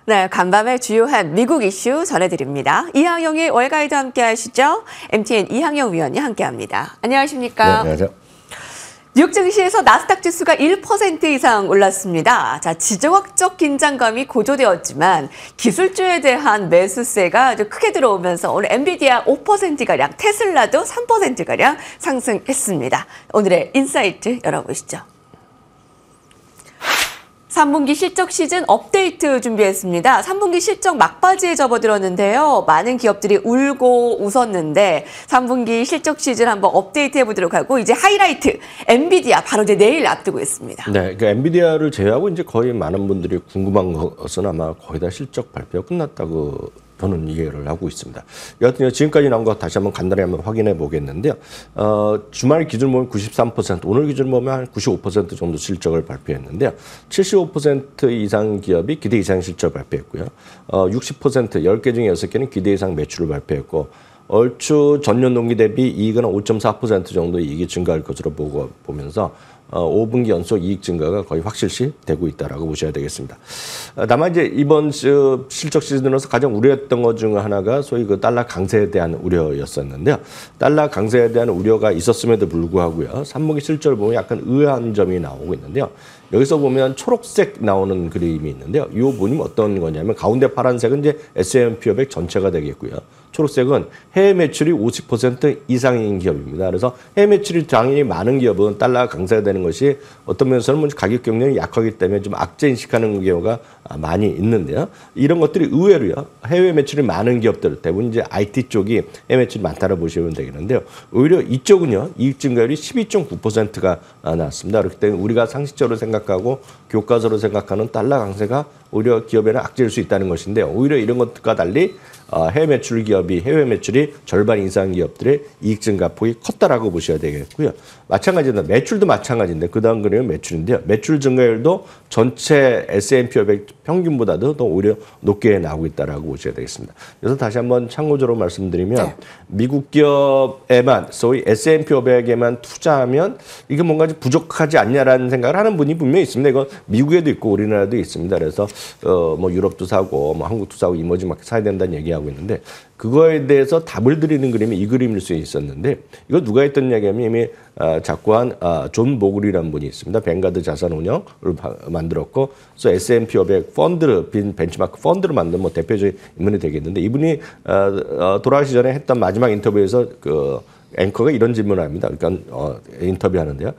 네, 간밤에 주요한 미국 이슈 전해드립니다. 이항영의 월가이드 함께 하시죠. MTN 이항영 위원이 함께합니다. 안녕하십니까? 네, 안녕하세요. 뉴욕 증시에서 나스닥 지수가 1% 이상 올랐습니다. 자, 지정학적 긴장감이 고조되었지만 기술주에 대한 매수세가 아주 크게 들어오면서 오늘 엔비디아 5%가량, 테슬라도 3%가량 상승했습니다. 오늘의 인사이트 열어보시죠. 3분기 실적 시즌 업데이트 준비했습니다. 3분기 실적 막바지에 접어들었는데요. 많은 기업들이 울고 웃었는데 3분기 실적 시즌 한번 업데이트 해보도록 하고 이제 하이라이트 엔비디아 바로 이제 내일 앞두고 있습니다. 네, 그러니까 엔비디아를 제외하고 이제 거의 많은 분들이 궁금한 것은 아마 거의 다 실적 발표가 끝났다고 저는 이해를 하고 있습니다. 여하튼 지금까지 나온 거 다시 한번 간단히 한번 확인해 보겠는데요. 주말 기준 보면 93%, 오늘 기준 보면 한 95% 정도 실적을 발표했는데요. 75% 이상 기업이 기대 이상 실적 발표했고요. 60% 10개 중에 6개는 기대 이상 매출을 발표했고 얼추 전년 동기 대비 이익은 5.4% 정도 이익이 증가할 것으로 보면서 5분기 연속 이익 증가가 거의 확실시 되고 있다라고 보셔야 되겠습니다. 다만 이제 이번 실적 시즌으로서 가장 우려했던 것 중 하나가 소위 그 달러 강세에 대한 우려였었는데요. 달러 강세에 대한 우려가 있었음에도 불구하고요. 3분기 실적을 보면 약간 의아한 점이 나오고 있는데요. 여기서 보면 초록색 나오는 그림이 있는데요. 이 부분이 어떤 거냐면 가운데 파란색은 이제 S&P 500 전체가 되겠고요. 초록색은 해외 매출이 50% 이상인 기업입니다. 그래서 해외 매출이 당연히 많은 기업은 달러가 강세가 되는 것이 어떤 면에서는 가격 경쟁이 약하기 때문에 좀 악재 인식하는 경우가 많이 있는데요. 이런 것들이 의외로요. 해외 매출이 많은 기업들, 대부분 이제 IT 쪽이 해외 매출이 많다고 보시면 되겠는데요. 오히려 이쪽은요. 이익 증가율이 12.9%가 나왔습니다. 그렇기 때문에 우리가 상식적으로 생각하고 교과서로 생각하는 달러 강세가 오히려 기업에는 악재일 수 있다는 것인데요. 오히려 이런 것과 달리 해외 매출 기업이 해외 매출이 절반 이상 기업들의 이익 증가폭이 컸다라고 보셔야 되겠고요. 마찬가지로 매출도 마찬가지인데 그 다음 그림은 매출인데요. 매출 증가율도 전체 S&P 500 평균보다도 더 오히려 높게 나오고 있다라고 보셔야 되겠습니다. 그래서 다시 한번 참고적으로 말씀드리면 미국 기업에만 소위 S&P 500에만 투자하면 이게 뭔가 좀 부족하지 않냐라는 생각을 하는 분이 분명히 있습니다. 이건 미국에도 있고 우리나라도 있습니다. 그래서 뭐 유럽도 사고 뭐 한국도 사고 이머징 마켓 사야 된다는 얘기하고 있는데 그거에 대해서 답을 드리는 그림이 이 그림일 수 있었는데 이거 누가 했던 이야기하면 이미 작고한 존 보글이라는 분이 있습니다. 뱅가드 자산 운영을 만들었고 그래서 S&P 500 펀드를 벤치마크 펀드를 만든 뭐 대표적인 인물이 되겠는데 이분이 돌아가시 전에 했던 마지막 인터뷰에서 그 앵커가 이런 질문을 합니다. 그러니까 인터뷰하는데요.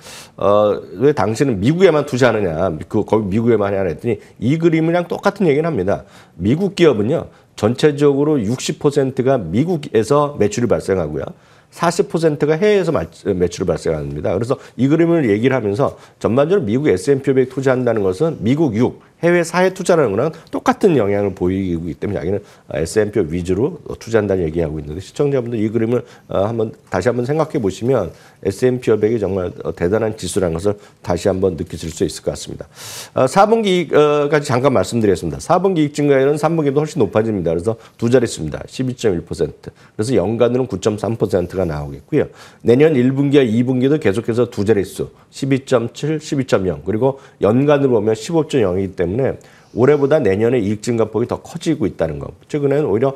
왜 당신은 미국에만 투자하느냐? 거기 미국에만 하냐 했더니 이 그림이랑 똑같은 얘기는 합니다. 미국 기업은요. 전체적으로 60%가 미국에서 매출이 발생하고요. 40%가 해외에서 매출을 발생합니다. 그래서 이 그림을 얘기를 하면서 전반적으로 미국 S&P 500 투자한다는 것은 미국 6, 해외 4에 투자하는 거랑 똑같은 영향을 보이기 때문에 자기는 S&P 위주로 투자한다는 얘기하고 있는데 시청자분들 이 그림을 다시 한번 생각해 보시면 S&P 500이 정말 대단한 지수라는 것을 다시 한번 느끼실 수 있을 것 같습니다. 4분기까지 잠깐 말씀드리겠습니다. 4분기 이익 증가율은 3분기도 훨씬 높아집니다. 그래서 두 자릿수입니다. 12.1%. 그래서 연간으로는 9.3%가 나오겠고요. 내년 1분기와 2분기도 계속해서 두 자릿수 12.7, 12.0 그리고 연간으로 보면 15.0이기 때문에 올해보다 내년에 이익 증가폭이 더 커지고 있다는 것. 최근에는 오히려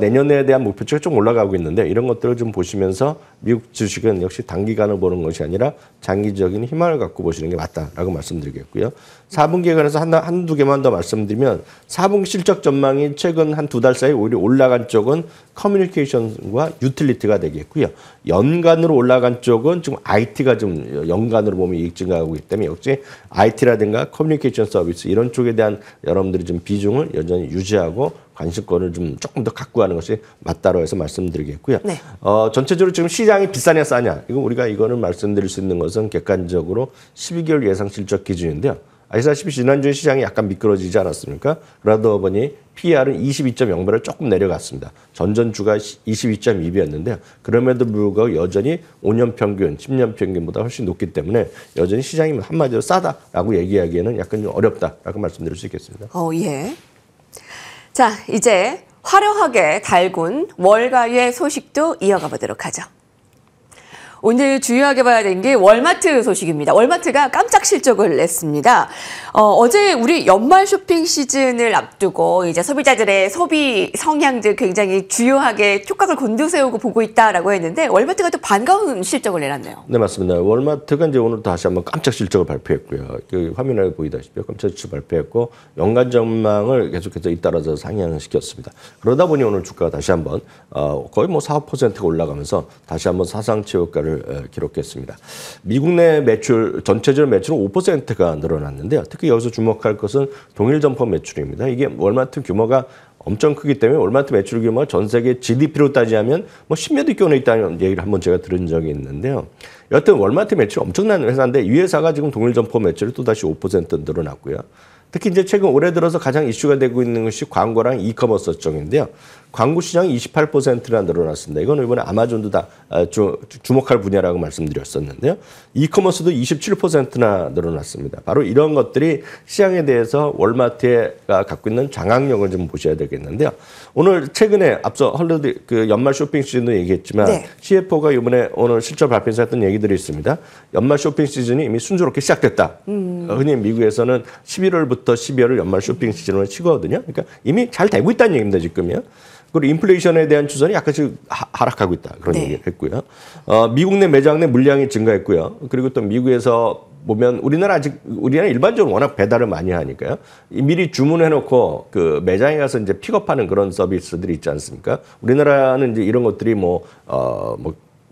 내년에 대한 목표치가 좀 올라가고 있는데 이런 것들을 좀 보시면서 미국 주식은 역시 단기간을 보는 것이 아니라 장기적인 희망을 갖고 보시는 게 맞다라고 말씀드리겠고요. 4분기에 관해서 한두 개만 더 말씀드리면 4분기 실적 전망이 최근 한 두 달 사이 오히려 올라간 쪽은 커뮤니케이션과 유틸리티가 되겠고요. 연간으로 올라간 쪽은 지금 IT가 좀 연간으로 보면 이익 증가하고 있기 때문에 역시 IT라든가 커뮤니케이션 서비스 이런 쪽에 대한 여러분들이 좀 비중을 여전히 유지하고 관심권을 좀 조금 더 갖고 가는 것이 맞다고 해서 말씀드리겠고요. 네. 전체적으로 지금 시장이 비싸냐 싸냐 이거는 말씀드릴 수 있는 것은 객관적으로 12개월 예상 실적 기준인데요. 아시다시피 지난주에 시장이 약간 미끄러지지 않았습니까? 그러다 보니 PR은 22.0배를 조금 내려갔습니다. 전전주가 22.2배였는데요. 그럼에도 불구하고 여전히 5년 평균, 10년 평균보다 훨씬 높기 때문에 여전히 시장이 한마디로 싸다라고 얘기하기에는 약간 좀 어렵다라고 말씀드릴 수 있겠습니다. 예. 자, 이제 화려하게 달군 월가의 소식도 이어가 보도록 하죠. 오늘 중요하게 봐야 되는 게 월마트 소식입니다. 월마트가 깜짝 실적을 냈습니다. 어제 우리 연말 쇼핑 시즌을 앞두고 이제 소비자들의 소비 성향들 굉장히 주요하게 촉각을 곤두세우고 보고 있다라고 했는데 월마트가 또 반가운 실적을 내놨네요. 네, 맞습니다. 월마트가 이제 오늘 다시 한번 깜짝 실적을 발표했고요. 그 화면에 보이다시피 깜짝 실적 발표했고 연간 전망을 계속해서 잇따라서 상향시켰습니다. 그러다 보니 오늘 주가가 다시 한번 거의 뭐 4~5%가 올라가면서 다시 한번 사상 최고가를 기록했습니다. 미국 내 매출 전체적 매출은 5%가 늘어났는데요. 특히 여기서 주목할 것은 동일 점포 매출입니다. 이게 월마트 규모가 엄청 크기 때문에 월마트 매출 규모가 전 세계 GDP로 따지면 뭐 10몇 위 권에 있다는 얘기를 한번 제가 들은 적이 있는데요. 여하튼 월마트 매출 엄청난 회사인데 이 회사가 지금 동일 점포 매출이 또다시 5% 늘어났고요. 특히 이제 최근 올해 들어서 가장 이슈가 되고 있는 것이 광고랑 이커머스 쪽인데요. 광고 시장이 28%나 늘어났습니다. 이건 이번에 아마존도 다 주목할 분야라고 말씀드렸었는데요. 이커머스도 27%나 늘어났습니다. 바로 이런 것들이 시장에 대해서 월마트가 갖고 있는 장악력을 좀 보셔야 되겠는데요. 오늘 최근에 앞서 헐리데이 그 연말 쇼핑 시즌도 얘기했지만 네. CFO가 이번에 오늘 실적 발표에서 했던 얘기들이 있습니다. 연말 쇼핑 시즌이 이미 순조롭게 시작됐다. 흔히 미국에서는 11월부터 12월을 연말 쇼핑 시즌으로 치거든요. 그러니까 이미 잘 되고 있다는 얘기입니다, 지금요. 그리고 인플레이션에 대한 추선이 약간씩 하락하고 있다. 그런 얘기를 했고요. 미국 내 매장 내 물량이 증가했고요. 그리고 또 미국에서 보면 우리나라 일반적으로 워낙 배달을 많이 하니까요. 미리 주문해놓고 그 매장에 가서 이제 픽업하는 그런 서비스들이 있지 않습니까? 우리나라는 이제 이런 것들이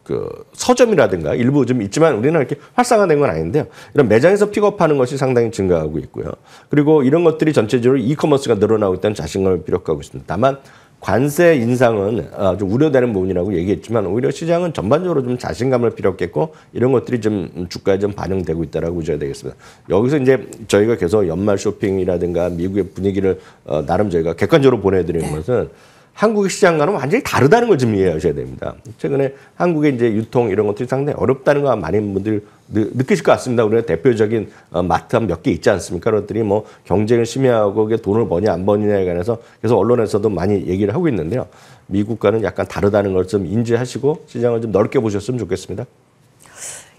그 서점이라든가 일부 좀 있지만 우리는 이렇게 활성화된 건 아닌데요. 이런 매장에서 픽업하는 것이 상당히 증가하고 있고요. 그리고 이런 것들이 전체적으로 이커머스가 늘어나고 있다는 자신감을 비력하고 있습니다. 다만 관세 인상은 좀 우려되는 부분이라고 얘기했지만 오히려 시장은 전반적으로 좀 자신감을 비력했고 이런 것들이 좀 주가에 좀 반영되고 있다라고 보셔야 되겠습니다. 여기서 이제 저희가 계속 연말 쇼핑이라든가 미국의 분위기를 나름 저희가 객관적으로 보내드리는 것은 한국의 시장과는 완전히 다르다는 걸 좀 이해하셔야 됩니다. 최근에 한국의 이제 유통 이런 것들이 상당히 어렵다는 거 많은 분들이 느끼실 것 같습니다. 우리가 대표적인 마트 한 몇 개 있지 않습니까? 그것들이 뭐 경쟁을 심해하고 그게 돈을 버냐 안 버냐에 관해서 계속 언론에서도 많이 얘기를 하고 있는데요. 미국과는 약간 다르다는 걸 좀 인지하시고 시장을 좀 넓게 보셨으면 좋겠습니다.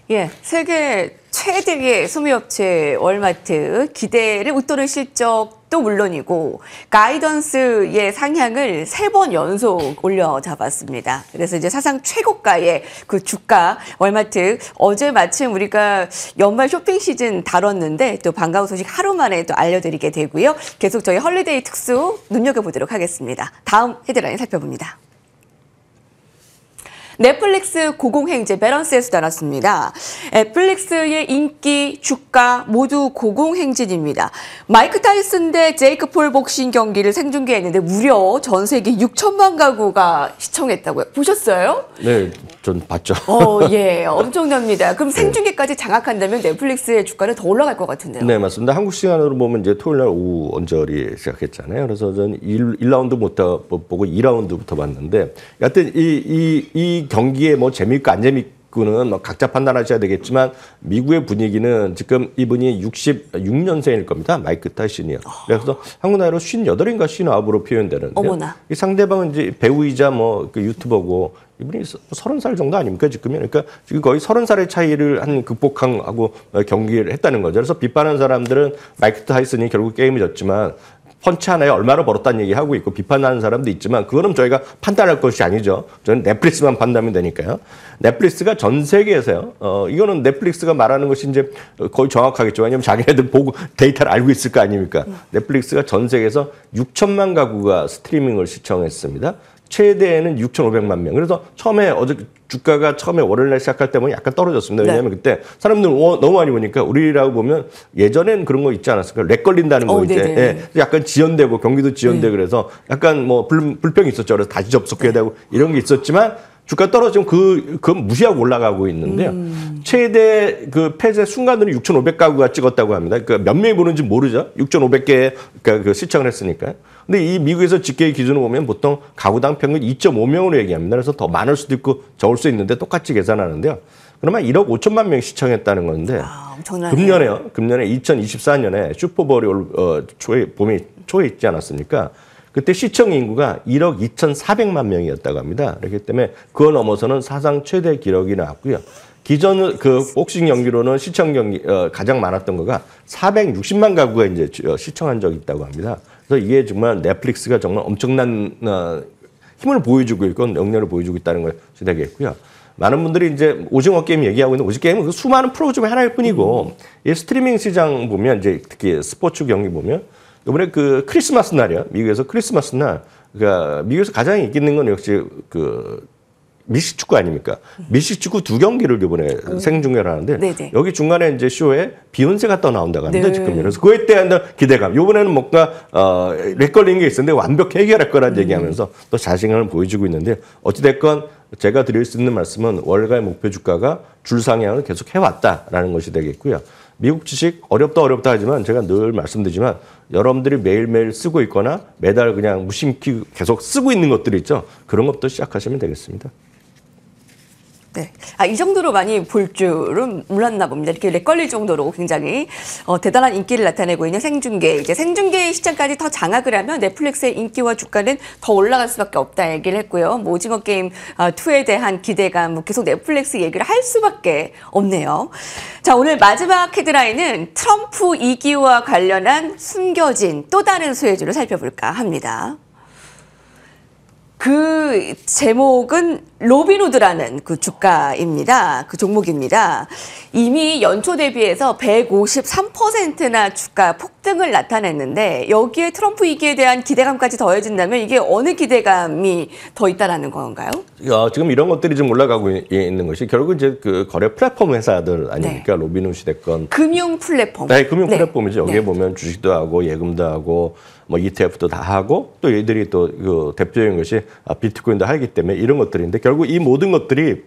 예, 세계 최대의 소매업체 월마트 기대를 웃도는 실적도 물론이고 가이던스의 상향을 3번 연속 올려잡았습니다. 그래서 이제 사상 최고가의 그 주가 월마트 어제 마침 우리가 연말 쇼핑 시즌 다뤘는데 또 반가운 소식 하루 만에 또 알려드리게 되고요. 계속 저희 헐리데이 특수 눈여겨보도록 하겠습니다. 다음 헤드라인 살펴봅니다. 넷플릭스 고공행진 밸런스에서 나왔습니다. 넷플릭스의 인기, 주가 모두 고공행진입니다. 마이크 타이슨 대 제이크 폴 복싱 경기를 생중계했는데 무려 전 세계 6천만 가구가 시청했다고요. 보셨어요? 네, 전 봤죠. 예, 엄청납니다. 그럼 생중계까지 장악한다면 넷플릭스의 주가는 더 올라갈 것 같은데요. 네, 맞습니다. 한국 시간으로 보면 이제 토요일 날 오후 언저리 시작했잖아요. 그래서 저는 1라운드부터 보고 2라운드부터 봤는데 여하튼 이 경기에 뭐 재미있고 안 재미있고는 뭐 각자 판단하셔야 되겠지만 미국의 분위기는 지금 이분이 66년생일 겁니다. 마이크 타이슨이요. 그래서 한국 나이로 58인가 59으로 표현되는데 어머나. 이 상대방은 이제 배우이자 뭐 그 유튜버고 이분이 30살 정도 아닙니까 지금요? 그러니까 지금 거의 30살의 차이를 극복하고 경기를 했다는 거죠. 그래서 비판하는 사람들은 마이크 타이슨이 결국 게임을 졌지만 펀치 하나에 얼마를 벌었다는 얘기하고 있고 비판하는 사람도 있지만 그거는 저희가 판단할 것이 아니죠. 저는 넷플릭스만 판단하면 되니까요. 넷플릭스가 전 세계에서요. 이거는 넷플릭스가 말하는 것이 이제 거의 정확하겠죠. 왜냐하면 자기네들 보고 데이터를 알고 있을 거 아닙니까? 넷플릭스가 전 세계에서 6천만 가구가 스트리밍을 시청했습니다. 최대에는 6,500만 명. 그래서 처음에 주가가 처음에 월요일날 시작할 때 보면 약간 떨어졌습니다. 왜냐하면 그때 사람들 너무 많이 보니까 우리라고 보면 예전엔 그런 거 있지 않았을까? 렉 걸린다는 거 이제 약간 지연되고 경기도 지연되고 그래서 약간 뭐 불평이 있었죠. 그래서 다시 접속해야 되고 이런 게 있었지만 주가 떨어지면 그건 무시하고 올라가고 있는데요. 최대 그 폐쇄 순간으로 6,500가구가 찍었다고 합니다. 그러니까 몇 명이 보는지 모르죠. 6,500개 그 시청을 했으니까요. 근데 이 미국에서 집계 기준으로 보면 보통 가구당 평균 2.5명으로 얘기합니다. 그래서 더 많을 수도 있고 적을 수 있는데 똑같이 계산하는데요. 그러면 1억 5천만 명이 시청했다는 건데 금년에 2024년에 슈퍼볼이 봄이 초에 있지 않았습니까? 그때 시청 인구가 1억 2,400만 명이었다고 합니다. 그렇기 때문에 그거 넘어서는 사상 최대 기록이 나왔고요. 기존 그 복싱 경기로는 시청 경기 가장 많았던 거가 460만 가구가 이제 시청한 적이 있다고 합니다. 그래서 이게 정말 넷플릭스가 정말 엄청난 힘을 보여주고 있고 역량을 보여주고 있다는 것이 되겠고요. 많은 분들이 이제 오징어 게임 얘기하고 있는 오징어 게임은 그 수많은 프로 중에 하나일 뿐이고 이 스트리밍 시장 보면 이제 특히 스포츠 경기 보면 이번에 그 크리스마스 날이야. 미국에서 크리스마스 날 그러니까 미국에서 가장 인기 있는 건 역시 그 미식축구 아닙니까? 미식축구 2경기를 이번에 생중계를 하는데 네네. 여기 중간에 이제 쇼에 비욘세가 또 나온다고 합니다. 네. 지금 그래서 그에 대한 기대감. 이번에는 뭔가 렉 걸린 게 있었는데 완벽히 해결할 거란 얘기하면서 또 자신감을 보여주고 있는데 어찌 됐건 제가 드릴 수 있는 말씀은 월가의 목표 주가가 줄상향을 계속 해왔다라는 것이 되겠고요. 미국 주식 어렵다 하지만 제가 늘 말씀드리지만 여러분들이 매일매일 쓰고 있거나 매달 그냥 무심히 계속 쓰고 있는 것들이 있죠. 그런 것부터 시작하시면 되겠습니다. 네. 이 정도로 많이 볼 줄은 몰랐나 봅니다. 이렇게 렉 걸릴 정도로 굉장히 대단한 인기를 나타내고 있는 생중계. 이제 생중계 시장까지 더 장악을 하면 넷플릭스의 인기와 주가는 더 올라갈 수밖에 없다 얘기를 했고요. 뭐 오징어 게임 2에 대한 기대감, 뭐 계속 넷플릭스 얘기를 할 수밖에 없네요. 자, 오늘 마지막 헤드라인은 트럼프 2기와 관련한 숨겨진 또 다른 수혜주를 살펴볼까 합니다. 그 제목은 로빈후드라는 그 주가입니다. 그 종목입니다. 이미 연초 대비해서 153%나 주가 폭등을 나타냈는데 여기에 트럼프 2기에 대한 기대감까지 더해진다면 이게 어느 기대감이 더 있다라는 건가요? 지금 이런 것들이 좀 올라가고 있는 것이 결국 이제 그 거래 플랫폼 회사들 아닙니까? 네. 로빈후드 됐건 금융 플랫폼. 네, 금융 플랫폼이죠. 여기에 보면 주식도 하고 예금도 하고 뭐 ETF도 다 하고 또 얘들이 또 그 대표적인 것이 비트코인도 하기 때문에 이런 것들인데 결국 이 모든 것들이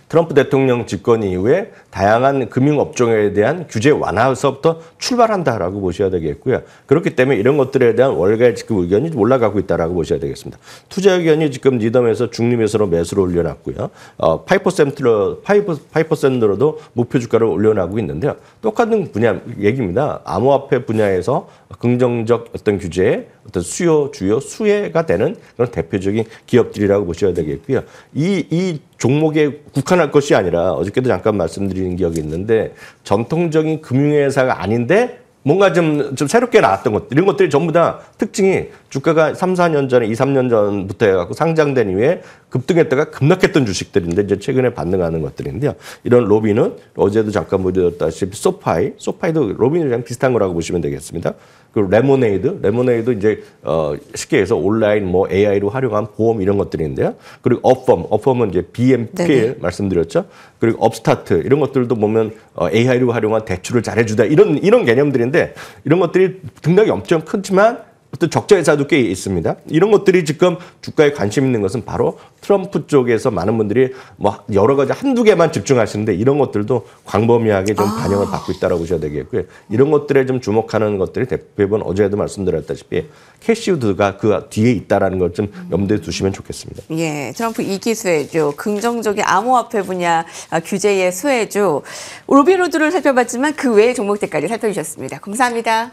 트럼프 대통령 집권 이후에 다양한 금융업종에 대한 규제 완화에서부터 출발한다라고 보셔야 되겠고요. 그렇기 때문에 이런 것들에 대한 월가의 지금 의견이 올라가고 있다라고 보셔야 되겠습니다. 투자 의견이 지금 리덤에서 중립에서로 매수를 올려놨고요. 5%로도 목표 주가를 올려나가고 있는데요. 똑같은 분야 얘기입니다. 암호화폐 분야에서 긍정적 어떤 규제에 어떤 주요 수혜가 되는 그런 대표적인 기업들이라고 보셔야 되겠고요. 이 종목에 국한할 것이 아니라 어저께도 잠깐 말씀드린 기억이 있는데 전통적인 금융회사가 아닌데 뭔가 좀 새롭게 나왔던 것들 이런 것들이 전부 다 특징이 주가가 3, 4년 전에 2, 3년 전부터 해갖고 상장된 이후에 급등했다가 급락했던 주식들인데 이제 최근에 반등하는 것들인데요. 이런 로빈은 어제도 잠깐 보여드렸다시피 소파이도 로빈이랑 비슷한 거라고 보시면 되겠습니다. 그리고 레모네이드 이제 쉽게 해서 온라인 뭐 AI로 활용한 보험 이런 것들인데요. 그리고 업펌은 이제 BMPL 말씀드렸죠. 그리고 업스타트 이런 것들도 보면 AI로 활용한 대출을 잘해주다 이런 개념들인데 이런 것들이 등락이 엄청 크지만 어떤 적자 회사도 꽤 있습니다. 이런 것들이 지금 주가에 관심 있는 것은 바로 트럼프 쪽에서 많은 분들이 뭐 여러 가지 한두 개만 집중하시는데 이런 것들도 광범위하게 좀 반영을 받고 있다고 보셔야 되겠고요. 이런 것들에 좀 주목하는 것들이 대부분 어제도 말씀드렸다시피 캐시우드가 그 뒤에 있다라는 걸 좀 염두에 두시면 좋겠습니다. 예, 트럼프 2기 수혜주, 긍정적인 암호화폐 분야 규제의 수혜주, 로빈후드를 살펴봤지만 그 외의 종목들까지 살펴주셨습니다. 감사합니다.